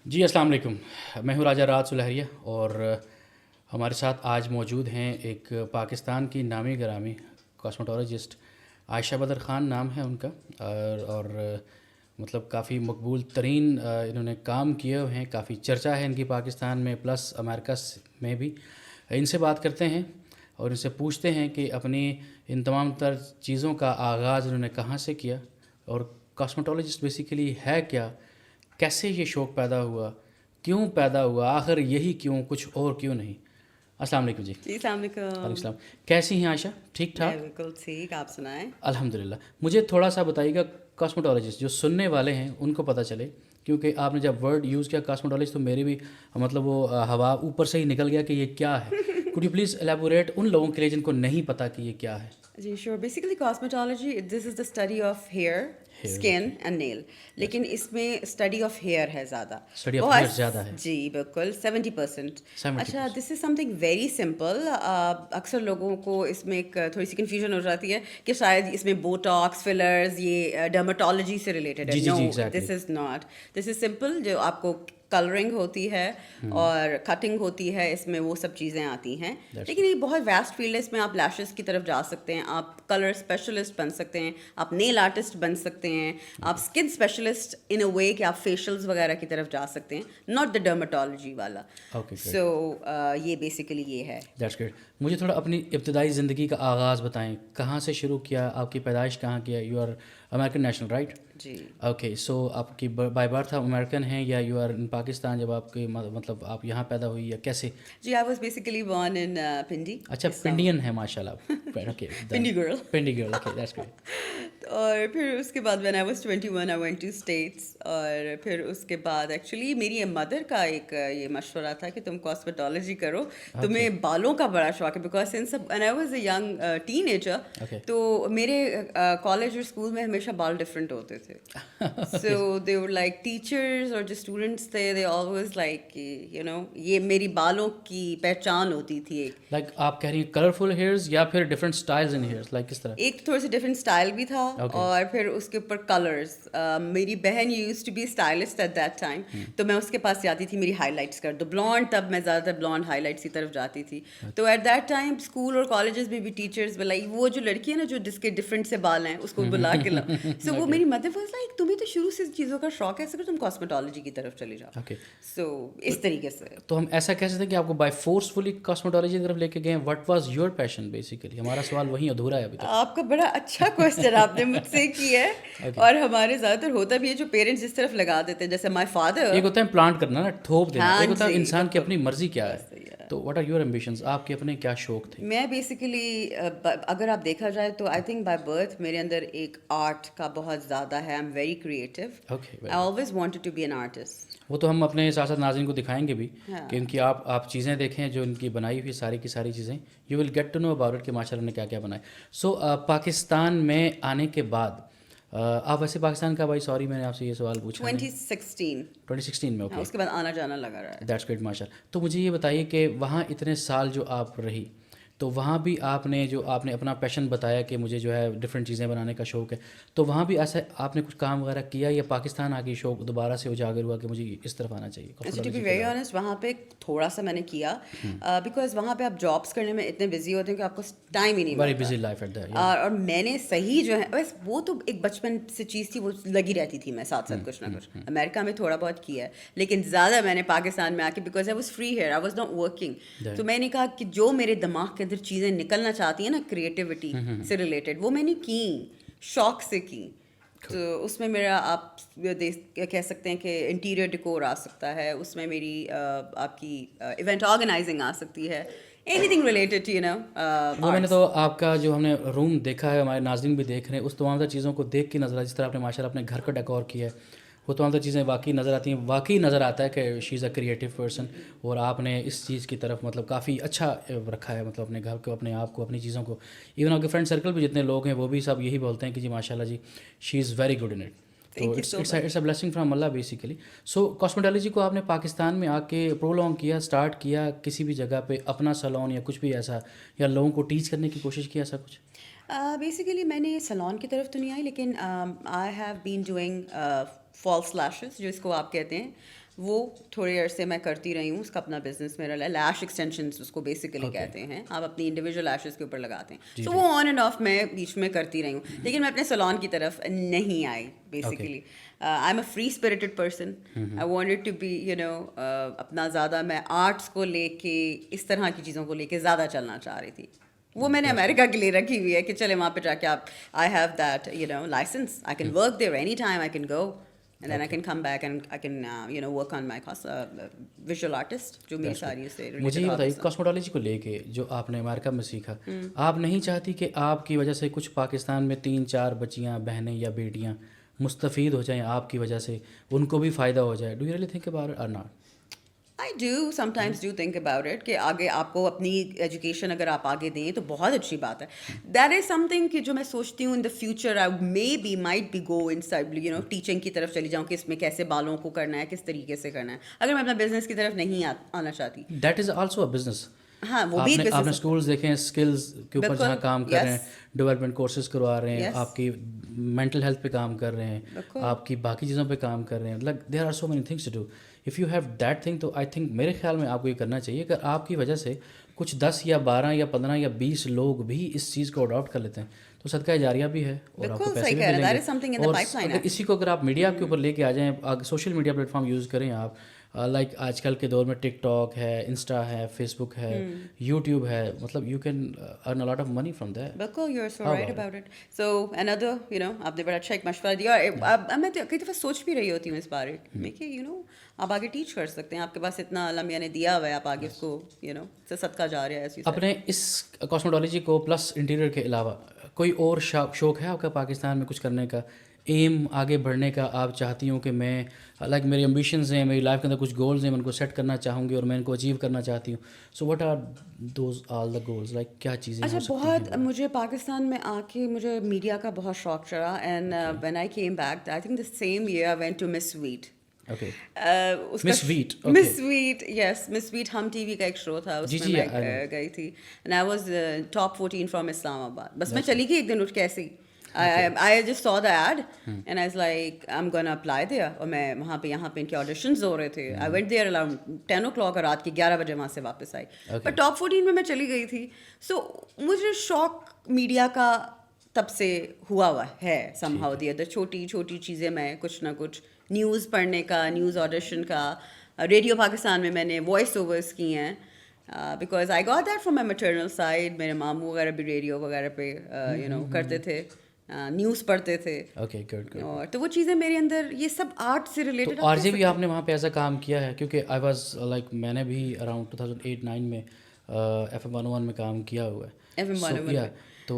جی السلام علیکم. میں ہوں راجہ رات سلہریہ اور ہمارے ساتھ آج موجود ہیں ایک پاکستان کی نامی گرامی کاسمیٹولوجسٹ عائشہ بدر خان نام ہے ان کا. اور مطلب کافی مقبول ترین انہوں نے کام کیے ہوئے ہیں, کافی چرچا ہے ان کی پاکستان میں پلس امریکہ میں بھی. ان سے بات کرتے ہیں اور ان سے پوچھتے ہیں کہ اپنی ان تمام تر چیزوں کا آغاز انہوں نے کہاں سے کیا اور کاسمیٹولوجسٹ بیسیکلی ہے کیا, کیسے یہ شوق پیدا ہوا, کیوں پیدا ہوا, آخر یہی کیوں, کچھ اور کیوں نہیں. السلام علیکم جی. جی السلام وعلیکم علیکم. السلام. کیسی ہیں عائشہ؟ ٹھیک میں ٹھاک بالکل ٹھیک, آپ سنائیں. الحمد للہ. مجھے تھوڑا سا بتائیے گا کاسمیٹولوجسٹ جو سننے والے ہیں ان کو پتہ چلے, کیونکہ آپ نے جب ورڈ یوز کیا کاسمیٹولوجسٹ تو میری بھی مطلب وہ ہوا اوپر سے ہی نکل گیا کہ یہ کیا ہے. کوڈ یو پلیز ایلیبوریٹ ان لوگوں کے لیے جن کو نہیں پتہ کہ یہ کیا ہے. جی sure. Basically cosmetology this is the study of hair, hair. Skin and nail. لیکن اس میں اسٹڈی آف ہیئر ہے زیادہ, اسٹڈی آف ہیئر زیادہ ہے. جی بالکل 70%. 70%. اچھا, دس is some thing very simple. اکثر لوگوں کو اس میں ایک تھوڑی سی کنفیوژن ہو جاتی ہے کہ شاید اس میں بوٹاکس, فلرز, یہ ڈرماٹولوجی سے ریلیٹڈ ہے. No, this is not. This is simple. جو آپ کو کلرنگ ہوتی ہے اور کٹنگ ہوتی ہے, اس میں وہ سب چیزیں آتی ہیں. لیکن یہ بہت ویسٹ فیلڈ ہے. اس میں آپ لیشز کی طرف جا سکتے ہیں, آپ کلر اسپیشلسٹ بن سکتے ہیں, آپ نیل آرٹسٹ بن سکتے ہیں, آپ اسکن اسپیشلسٹ ان اے وے کہ آپ فیشیلز وغیرہ کی طرف جا سکتے ہیں, ناٹ دا ڈرماٹولوجی والا. سو یہ بیسیکلی یہ ہے. That's great. مجھے تھوڑا اپنی ابتدائی زندگی کا آغاز بتائیں, کہاں سے شروع کیا, آپ کی پیدائش کہاں کیا. You are American national right? جی اوکے. سو آپ کی بائی برتھ آپ امیریکن ہیں یا یو آر ان پاکستان, جب آپ کی مطلب آپ یہاں پیدا ہوئی یا کیسے؟ جی I was basically born in Pindi. اچھا, پنڈین ہے ماشاء اللہ. Okay, Pindi girl. Pindi girl. Okay, that's great. اور پھر اس کے بعد when I was 21 I went to States. اور پھر اس کے بعد ایکچولی میری مدر کا ایک یہ مشورہ تھا کہ تم کاسمیٹولوجی کرو, تمہیں بالوں کا بڑا شوق ہے. Because when I was a young teenager, تو میرے کالج اور اسکول میں ہمیشہ بال ڈفرینٹ ہوتے تھے. سو they were like teachers اور جو اسٹوڈنٹس تھے they always like you know یہ میری بالوں کی پہچان ہوتی تھی. ایک لائک آپ کہہ رہی ہیں کلرفل ہیئرز یا پھر ڈفرینٹ اسٹائلز ان ہیئرز, لائک کس طرح؟ ایک تھوڑے سے ڈفرینٹ اسٹائل بھی تھا, اور پھر اس کے اوپر کلرز. میری بہن used to be stylist at that time, تو میں اس کے پاس جاتی تھی میری ہائی لائٹس کر دو. بلانڈ, تب میں زیادہ تر بلانڈ ہائی لائٹس کی طرف جاتی تھی. تو ایٹ دیٹ ٹائم اسکول اور کالجز میں بھی ٹیچرز بلائی وہ جو لڑکی ہے نا جو جس کے ڈفرینٹ سے بال ہیں اس کو بلا کے لا. سو وہ میری مدر واز لائک تمہیں تو شروع سے چیزوں کا شوق ہے, تم کاسمیٹولوجی کی طرف چلی جاؤ. سو اس طریقے سے تو ہم ایسا کہہ سکتے ہیں کہ آپ کو بائی فورسفلی کاسمیٹولوجی کی طرف لے کے گئے. What was your passion basically? ہمارا سوال وہیں ادھورا ہے ابھی تک. آپ کا بڑا اچھا کوشچن آپ نے مجھ سے کیا ہے. اور ہمارے زیادہ تر ہوتا بھی ہے جو پیرنٹس جس طرف لگا دیتے ہیں, جیسے مائی فادر. ایک ہوتا ہے پلانٹ کرنا نا, تھوپ دینا. ایک ہوتا ہے انسان کی اپنی مرضی کیا ہے. تو واٹ آر یور ایمبیشنز, آپ کے اپنے کیا شوق تھے؟ میں بیسیکلی اگر آپ دیکھا جائے تو آئی تھنک بائی برتھ میرے اندر ایک آرٹ کا بہت زیادہ ہے. I am very creative. I always wanted to be an artist. وہ تو ہم اپنے ساتھ ساتھ ناظرین کو دکھائیں گے بھی کہ ان کی آپ چیزیں دیکھیں جو ان کی بنائی ہوئی ساری کی ساری چیزیں. You will get to know about it کہ ماشاء اللہ نے کیا کیا بنایا. سو پاکستان میں آنے کے بعد آپ ویسے پاکستان کا, بھائی سوری میں نے آپ سے یہ سوال پوچھا 2016 میں. اوکے, اس کے بعد آنا جانا لگا رہا ہے. دیٹس گریٹ ماشاء اللہ. تو مجھے یہ بتائیے کہ وہاں اتنے سال جو آپ رہی تو وہاں بھی آپ نے اپنا پیشن بتایا کہ مجھے جو ہے ڈفرینٹ چیزیں بنانے کا شوق ہے, تو وہاں بھی ایسا آپ نے کچھ کام وغیرہ کیا یا پاکستان آ کے شوق دوبارہ سے اجاگر ہوا کہ مجھے اس طرف آنا چاہیے؟ ٹو بی ویری آنیسٹ وہاں پہ تھوڑا سا میں نے کیا, بیکاز وہاں پہ آپ جابس کرنے میں اتنے بزی ہوتے ہیں کہ آپ کو ٹائم ہی نہیں very busy life at that. اور میں نے صحیح جو ہے بس وہ تو ایک بچپن سے چیز تھی, وہ لگی رہتی تھی میں ساتھ ساتھ کچھ نہ کچھ. امریکہ میں تھوڑا بہت کیا ہے, لیکن زیادہ میں نے پاکستان میں آ کے, because I was free here, I was not working. تو میں نے کہا کہ جو میرے دماغ کے اندر چیزیں نکلنا چاہتی ہیں نا کریٹیوٹی سے ریلیٹڈ, وہ میں نے کی, شوق سے کی. تو اس میں میرا آپ کہہ سکتے ہیں کہ انٹیریئر ڈیکور آ سکتا ہے, اس میں میری آپ کی ایونٹ آرگنائزنگ آ سکتی ہے, anything related you know. وہ میں نے تو آپ کا جو ہم نے روم دیکھا ہے, ہمارے ناظرین بھی دیکھ رہے ہیں, اس تمام تر چیزوں کو دیکھ کے نظر آ, جس طرح آپ نے ماشاء اللہ اپنے گھر کا ڈیکور کیا ہے, وہ تمام تر چیزیں واقعی نظر آتی ہیں. واقعی نظر آتا ہے کہ شی از اے کریٹیو پرسن, اور آپ نے اس چیز کی طرف مطلب کافی اچھا رکھا ہے, مطلب اپنے گھر کو, اپنے آپ کو, اپنی چیزوں کو. ایون آپ کے فرینڈ سرکل بھی جتنے لوگ ہیں وہ بھی سب یہی بولتے ہیں کہ جی ماشاء اللہ جی she is very good in it. تو it's a blessing from Allah basically. So cosmetology کو آپ نے پاکستان میں آ کے پرولونگ کیا, اسٹارٹ کیا کسی بھی جگہ پہ اپنا سیلون یا کچھ بھی ایسا, یا لوگوں کو ٹیچ کرنے کی کوشش کی, ایسا کچھ؟ بیسیکلی میں نے سیلون کی طرف تو نہیں آئی, لیکن I have been doing false lashes جو اس کو آپ کہتے ہیں. وہ تھوڑے عرصے میں کرتی رہی ہوں. اس کا اپنا بزنس میرا لیش ایکسٹینشنس اس کو بیسیکلی کہتے ہیں. آپ اپنی انڈیویجول لیشز کے اوپر لگاتے ہیں. سو وہ آن اینڈ آف میں بیچ میں کرتی رہی ہوں, لیکن میں اپنے سلون کی طرف نہیں آئی basically. I am a free spirited person. I wanted to be اپنا زیادہ میں آرٹس کو لے کے اس طرح کی چیزوں کو لے کے زیادہ چلنا چاہ رہی تھی. وہ میں نے امریکہ کے لیے رکھی ہوئی ہے کہ چلے وہاں پہ جا کے آپ I have that licence, I can work there any time, I can go and then I can come back and I can work on my visual artist جو میری ساری اس سے مجھے یہ بتائیے کاسمیٹولوجی کو لے کے جو آپ نے امریکہ میں سیکھا, آپ نہیں چاہتی کہ آپ کی وجہ سے کچھ پاکستان میں 3-4 بچیاں بہنیں یا بیٹیاں مستفید ہو جائیں آپ کی وجہ سے, ان کو بھی فائدہ ہو جائے؟ Do you really think about it اور not? I do sometimes do think about it کہ آگے آپ کو اپنی ایجوکیشن اگر آپ آگے دیں تو بہت اچھی بات ہے. That is something کہ جو میں سوچتی ہوں in the future I might be go inside teaching کی طرف چلی جاؤں کہ اس میں کیسے بالوں کو کرنا ہے, کس طریقے سے کرنا ہے, اگر میں اپنا بزنس کی طرف نہیں آنا چاہتی. That is also a business. ہاں وہ بھی آپ نے اسکولس دیکھیں اسکلز کے اوپر جہاں کام کر رہے ہیں, ڈیولپمنٹ کورسز کروا رہے ہیں, آپ کی مینٹل ہیلتھ پہ کام کر رہے ہیں, آپ کی باقی چیزوں پہ کام کر رہے ہیں. Like there are so many things to do. If you have that thing تو آئی تھنک میرے خیال میں آپ کو یہ کرنا چاہیے. اگر آپ کی وجہ سے کچھ 10 یا 12 یا 15 یا 20 لوگ بھی اس چیز کو اڈاپٹ کر لیتے ہیں تو صدقہ جاریہ بھی ہے اور آپ کو پیسے بھی ملیں گے. اور اسی کو اگر آپ میڈیا کے اوپر لے کے آ جائیں, social media platform use کریں آپ, لائک آج کل کے دور میں ٹک ٹاک ہے, انسٹا ہے, فیس بک ہے, یوٹیوب ہے, مطلب you can earn a lot of money from that. بالکل you are so right about it. So another آپ نے بڑا اچھا ایک مشورہ دیا. میں کئی دفعہ سوچ بھی رہی ہوتی ہوں اس بارے میں کہ آپ آگے ٹیچ کر سکتے ہیں, آپ کے پاس اتنا اللہ میاں نے دیا ہوا ہے, آپ آگے اس کو صدقہ جا رہا ہے. اپنے اس کاسمیٹولوجی کو پلس انٹیریئر کے علاوہ کوئی اور شوق ہے آپ کا پاکستان میں کچھ کرنے کا, ایم آگے بڑھنے کا؟ آپ چاہتی ہوں کہ میں لائک میری امبیشنز ہیں, میری لائف کے اندر کچھ گولز ہیں, میں ان کو سیٹ کرنا چاہوں گی اور میں ان کو اچیو کرنا چاہتی ہوں. So what are those all the goals, like کیا چیزیں؟ اچھا, بہت مجھے پاکستان میں آ کے مجھے میڈیا کا بہت شوق چڑھا. And when I came back I think the same year I went to Miss Veet. Miss Veet, yes, Miss Veet ہم ٹی وی کا ایک شو تھا, اس میں میں گئی تھی. And I was top 14 from Islamabad. بس میں چلی گئی ایک دن اٹھ کے ایسے ہی. I just saw the ad and I was like I'm gonna apply there. اور میں وہاں پہ یہاں پہ ان کے آڈیشنز ہو رہے تھے. I went there around 10 o'clock اور رات کے 11 بجے وہاں سے واپس آئی. پر ٹاپ 14 میں چلی گئی تھی. سو مجھے شوق میڈیا کا تب سے ہوا ہے somehow the other. چھوٹی چھوٹی چیزیں میں کچھ نہ کچھ, نیوز پڑھنے کا, نیوز آڈیشن کا, ریڈیو پاکستان میں میں نے وائس اوورس کی ہیں. Because I got that from my maternal side. میرے ماموں وغیرہ بھی ریڈیو وغیرہ پہ کرتے تھے, نیوز پڑھتے تھے. اور تو وہ چیزیں میرے اندر, یہ سب آرٹ سے ریلیٹڈ. آر جے بھی آپ نے وہاں پہ ایسا کام کیا ہے؟ کیونکہ آئی واز لائک میں نے بھی اراؤنڈ 2008-9 میں FM 101 میں کام کیا ہوا ہے. تو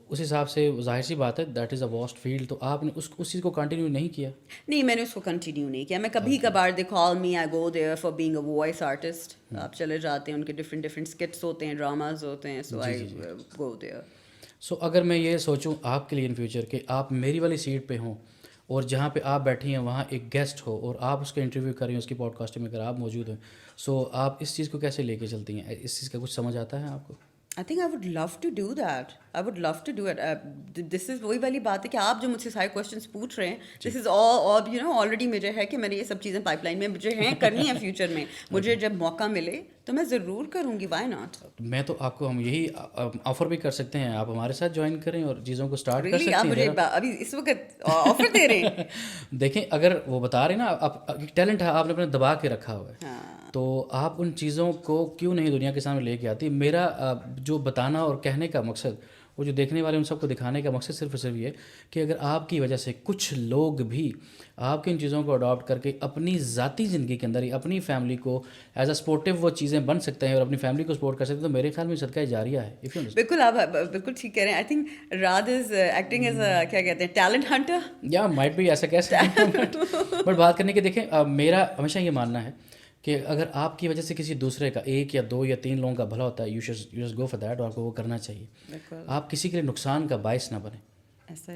اس حساب سے ظاہر سی بات ہے that is a vast field. تو آپ نے اس چیز کو کنٹینیو نہیں کیا؟ نہیں, میں نے اس کو کنٹینیو نہیں کیا. میں کبھی کبھار they call me, I go there for being a voice artist. آپ چلے جاتے ہیں, ان کے ڈفرینٹ اسکٹس ہوتے ہیں, ڈراماز ہوتے ہیں. سو آئی گو دیئر. سو اگر میں یہ سوچوں آپ کے لیے ان فیوچر کہ آپ میری والی سیٹ پہ ہوں اور جہاں پہ آپ بیٹھی ہیں وہاں ایک گیسٹ ہو اور آپ اس کا انٹرویو کر رہی ہیں, اس کی پوڈ کاسٹ میں اگر آپ موجود ہیں, سو آپ اس چیز کو کیسے لے کے چلتی ہیں؟ اس چیز کا کچھ سمجھ آتا ہے آپ کو؟ I think I would love to do that. I would love to do it. This is وہی والی بات ہے کہ آپ جو مجھ سے سارے کوشچنس پوچھ رہے ہیں, this is all آلریڈی مجھے ہے کہ میں نے یہ سب چیزیں پائپ لائن میں مجھے ہیں کرنی ہے فیوچر میں. مجھے جب موقع ملے تو میں ضرور کروں گی. Why not? میں تو آپ کو ہم یہی آفر بھی کر سکتے ہیں, آپ ہمارے ساتھ جوائن کریں اور چیزوں کو اسٹارٹ کر سکتے ہیں. مجھے ابھی اس وقت آفر دے رہے ہیں. دیکھیں اگر وہ بتا رہے ہیں نا, آپ ٹیلنٹ ہے, آپ نے اپنے دبا کے رکھا ہوا ہے, تو آپ ان چیزوں کو کیوں نہیں دنیا کے سامنے لے کے آتی؟ میرا جو بتانا اور کہنے کا مقصد, وہ جو دیکھنے والے ان سب کو دکھانے کا مقصد صرف اور صرف یہ کہ اگر آپ کی وجہ سے کچھ لوگ بھی آپ کی ان چیزوں کو اڈاپٹ کر کے اپنی ذاتی زندگی کے اندر ہی اپنی فیملی کو ایز اے سپورٹیو وہ چیزیں بن سکتے ہیں اور اپنی فیملی کو سپورٹ کر سکتے ہیں, تو میرے خیال میں صدقہ جاریہ ہے. بالکل, آپ بالکل ٹھیک کہہ رہے ہیں. آئی تھنک راد از ایکٹنگ ایز کیا کہتے ہیں, ٹیلنٹ ہنٹر. یا مائٹ بھی ایسا کہہ سکتے ہیں. بٹ بات کرنے کے دیکھیں, میرا ہمیشہ یہ ماننا ہے کہ اگر آپ کی وجہ سے کسی دوسرے کا 1 یا 2 یا 3 لوگوں کا بھلا ہوتا ہے, you should go for that, اور آپ کو وہ کرنا چاہیے. آپ کسی کے لیے نقصان کا باعث نہ بنیں.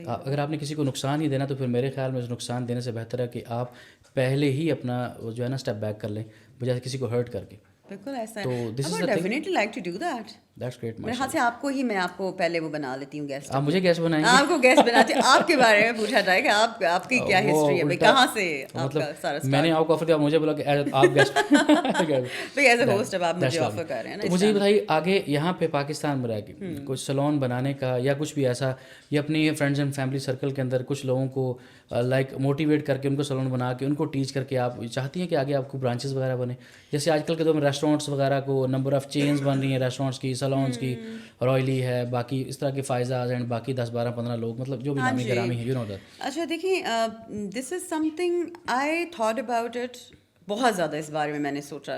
اگر آپ نے کسی کو نقصان ہی دینا تو پھر میرے خیال میں اس نقصان دینے سے بہتر ہے کہ آپ پہلے ہی اپنا جو ہے نا اسٹیپ بیک کر لیں بجائے کسی کو ہرٹ کر کے. بالکل ایسا ہے. تو this is definitely like to do that. That's great. میرے خیال سے آپ کو ہی میں آپ کو پہلے وہ بنا لیتی ہوں گیسٹ. آپ مجھے گیسٹ بنائیں گے؟ آپ کو گیسٹ بناتے ہیں. آپ کے بارے میں پوچھا جائے کہ آپ کی کیا ہسٹری ہے بھائی, کہاں سے آپ کا سارا میں نے آپ کو آفر دیا, مجھے بولا کہ آپ گیسٹ بھائی ایز اے ہوسٹ اب آپ مجھے آفر کر رہے ہیں نا. تو مجھے یہ بتائیے آگے یہاں پہ پاکستان میں رہ کے کچھ سلون بنانے کا یا کچھ بھی ایسا, یا اپنی فرینڈز اینڈ فیملی سرکل کے اندر کچھ لوگوں کو لائک موٹیویٹ کر کے ان کو سلون بنا کے ان کو ٹیچ کر کے آپ چاہتی ہیں کہ آگے آپ کو برانچز وغیرہ بنے, جیسے آج کل کے دور میں ریسٹورینٹس وغیرہ کو نمبر آف چینز بن رہی ہیں ریسٹورینٹس کی, سلونس کی, رائلی ہے, باقی اس طرح کے فائزاز اینڈ باقی 10-12-15 لوگ, مطلب جو بھی نامی گرامی ہیں, یو نو دیٹ. اچھا دیکھیں, this is something I thought about it, بہت زیادہ اس بارے میں نے سوچا,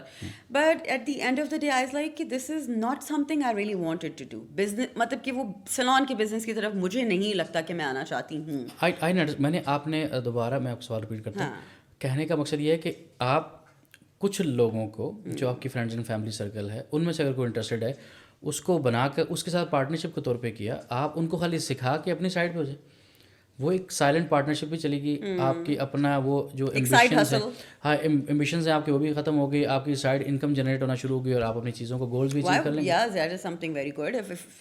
but at the end of the day I was like کہ this is not something I really wanted to do. Business مطلب کہ وہ سلون کے بزنس کی طرف مجھے نہیں لگتا کہ میں آنا چاہتی ہوں. میں نے آپ نے دوبارہ میں آپ کو سوال ریپیٹ کرتا ہوں, کہنے کا مقصد یہ ہے کہ آپ کچھ لوگوں کو جو آپ کی فرینڈز اینڈ فیملی سرکل ہے ان میں سے اگر کوئی انٹرسٹڈ ہے اس کو بنا کر اس کے ساتھ پارٹنرشپ کے طور پہ کیا, آپ ان کو خالی سکھا کے اپنی سائڈ پہ ہو جائے, وہ ایک سائلنٹ پارٹنرشپ بھی چلے گی. آپ کی اپنا وہ جو ایمبیشنز ہیں, ہاں ایمبیشنز ہیں آپ کی, وہ بھی ختم ہو گئی, آپ کی سائڈ انکم جنریٹ ہونا شروع ہو گئی اور آپ اپنی چیزوں کو گولز بھی اچیو کر لیں گے. Yeah, that is something very good.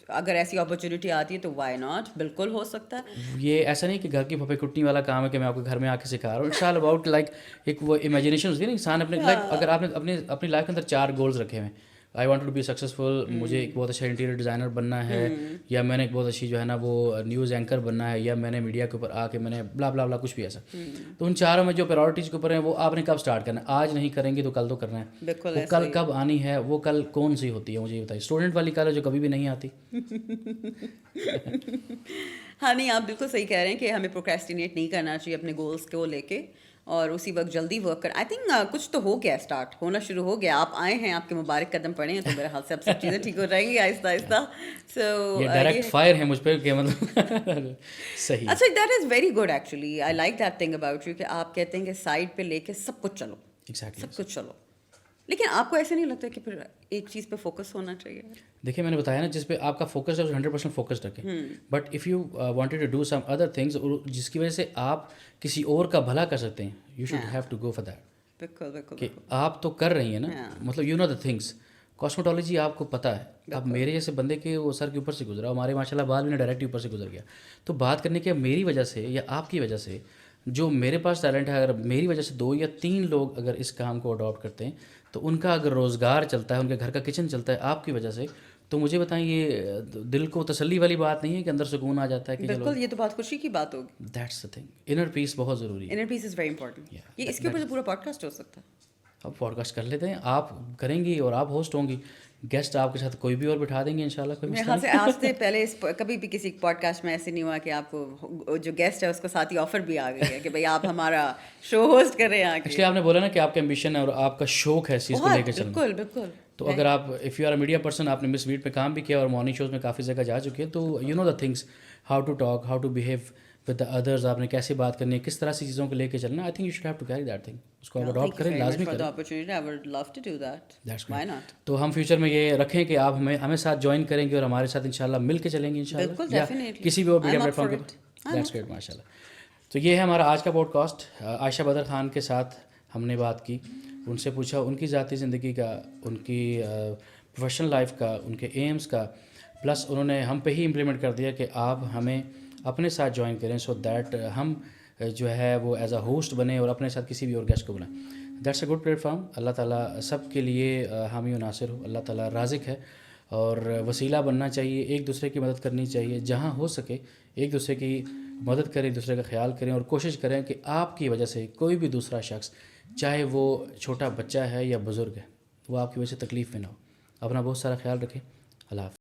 اگر ایسی اپرچونیٹی آتی ہے تو why not, بالکل ہو سکتا ہے. یہ ایسا نہیں کہ گھر کی پھپھے کٹنی والا کام ہے کہ میں آپ کو گھر میں آ کے سکھا رہا ہوں. اٹس آل اباؤٹ لائک ایک وہ امیجنیشن ہوتی ہے نا انسان اپنے لائک, اگر آپ نے اپنی لائف کے اندر 4 گولز رکھے ہوئے ہیں, I want to be successful, مجھے ایک بہت اچھا انٹیریئر ڈیزائنر بننا ہے, یا میں نے ایک بہت اچھی جو ہے نا وہ نیوز اینکر بننا ہے, یا میں نے میڈیا کے اوپر آ کے میں نے بلا بلا بلا کچھ بھی ایسا. تو ان چاروں میں جو پرائورٹیز کے اوپر ہیں وہ آپ نے کب اسٹارٹ کرنا ہے, آج نہیں کریں گے تو کل تو کرنا ہے. وہ کل کب آنی ہے, وہ کل کون سی ہوتی ہے مجھے یہ بتائیے. اسٹوڈنٹ والی کل ہے جو کبھی بھی نہیں آتی. ہاں نہیں, آپ بالکل صحیح کہہ رہے ہیں کہ ہمیں پروکریسٹینیٹ نہیں کرنا چاہیے اپنے گولس کو لے کے, اور اسی وقت جلدی ورک کر. آئی تھنک کچھ تو ہو گیا, اسٹارٹ ہونا شروع ہو گیا. آپ آئے ہیں, آپ کے مبارک قدم پڑے ہیں, تو میرے خیال سے اب سب چیزیں ٹھیک ہو جائیں گی آہستہ آہستہ. سو یہ ڈائریکٹ فائر ہے مجھ پہ کہ مطلب صحیح. اچھا, that is very good actually. I like that thing about you کہ آپ کہتے ہیں کہ سائڈ پہ لے کے سب کچھ چلو, سب کچھ چلو. لیکن آپ کو ایسے نہیں لگتا کہ پھر ایک چیز پہ فوکس ہونا چاہیے؟ دیکھیے میں نے بتایا نا, جس پہ آپ کا فوکس ہے اس 100% فوکس رکھیں, but if you wanted to do some other things جس کی وجہ سے آپ کسی اور کا بھلا کر سکتے ہیں, you should have to go for that. بالکل بالکل. کہ آپ تو کر رہی ہیں نا, مطلب you know the things. Cosmetology آپ کو پتہ ہے, اب میرے جیسے بندے کے وہ سر کے اوپر سے گزرا, ہمارے ماشاء اللہ بال بھی ڈائریکٹ اوپر سے گزر گیا. تو بات کرنے کے میری وجہ سے یا آپ کی وجہ سے جو میرے پاس ٹیلنٹ ہے, اگر میری وجہ سے 2 یا 3 لوگ اگر اس کام کو اڈاپٹ کرتے ہیں تو ان کا اگر روزگار چلتا ہے, ان کے گھر کا کچن چلتا ہے آپ کی وجہ سے, تو مجھے بتائیں یہ دل کو تسلی والی بات نہیں ہے کہ اندر سکون آ جاتا ہے کہ بالکل, یہ تو بہت خوشی کی بات ہوگی. That's the thing, inner peace بہت ضروری ہے. Inner peace is very important. یہ اس کے اوپر پورا پوڈ کاسٹ ہو سکتا ہے. اب پوڈ کاسٹ کر لیتے ہیں, آپ کریں گی اور آپ ہوسٹ ہوں گی, گیسٹ آپ کے ساتھ کوئی بھی اور بٹھا دیں گے انشاءاللہ. کوئی میرے خیال سے آج سے پہلے کبھی بھی کسی پوڈ کاسٹ میں ایسے نہیں ہوا کہ آپ کو جو گیسٹ ہے اس کو ساتھ ہی آفر بھی آ گئی ہے کہ بھائی آپ ہمارا شو ہوسٹ کر رہے ہیں. ایکچولی آپ نے بولا نا کہ آپ کا ایمبیشن ہے اور آپ کا شوق ہے اس چیز کو لے کے چلنا. بالکل بالکل. تو اگر آپ if you are a media person, آپ نے مس ویٹ پہ کام بھی کیا اور مارننگ شوز میں کافی جگہ جا چکے ہیں, تو you know the things, how to talk, how to behave with the others, آپ نے کیسے بات کرنی ہے, کس طرح سے چیزوں کو لے کے چلنا. I think you should have to carry that thing. اس کو آپ اڈاپٹ کریں, لازمی کریں. تو ہم فیوچر میں یہ رکھیں کہ آپ ہمیں ساتھ جوائن کریں گے اور ہمارے ساتھ انشاءاللہ مل کے چلیں گے انشاءاللہ, یا کسی بھی اور میڈیا پلیٹ فارم کے اوپر. دیٹس گریٹ, ماشاء اللہ. تو یہ ہے ہمارا آج کا پوڈ کاسٹ. عائشہ بدر خان کے ساتھ ہم نے بات کی, ان سے پوچھا ان کی ذاتی زندگی کا, ان کی پروفیشنل لائف کا, ان کے ایمز کا, پلس انہوں نے ہم پہ ہی امپلیمنٹ کر دیا کہ آپ ہمیں اپنے ساتھ جوائن کریں, سو دیٹ ہم جو ہے وہ ایز اے ہوسٹ بنے اور اپنے ساتھ کسی بھی اور گیسٹ کو بنائیں. That's a good platform. اللہ تعالیٰ سب کے لیے حامی و ناصر ہو. اللہ تعالیٰ رازق ہے اور وسیلہ بننا چاہیے, ایک دوسرے کی مدد کرنی چاہیے, جہاں ہو سکے ایک دوسرے کی مدد کریں, ایک دوسرے کا خیال کریں, اور کوشش کریں کہ آپ کی وجہ سے کوئی بھی دوسرا شخص, چاہے وہ چھوٹا بچہ ہے یا بزرگ ہے, وہ آپ کی وجہ سے تکلیف میں نہ ہو. اپنا بہت سارا خیال رکھیں. اللہ حافظ.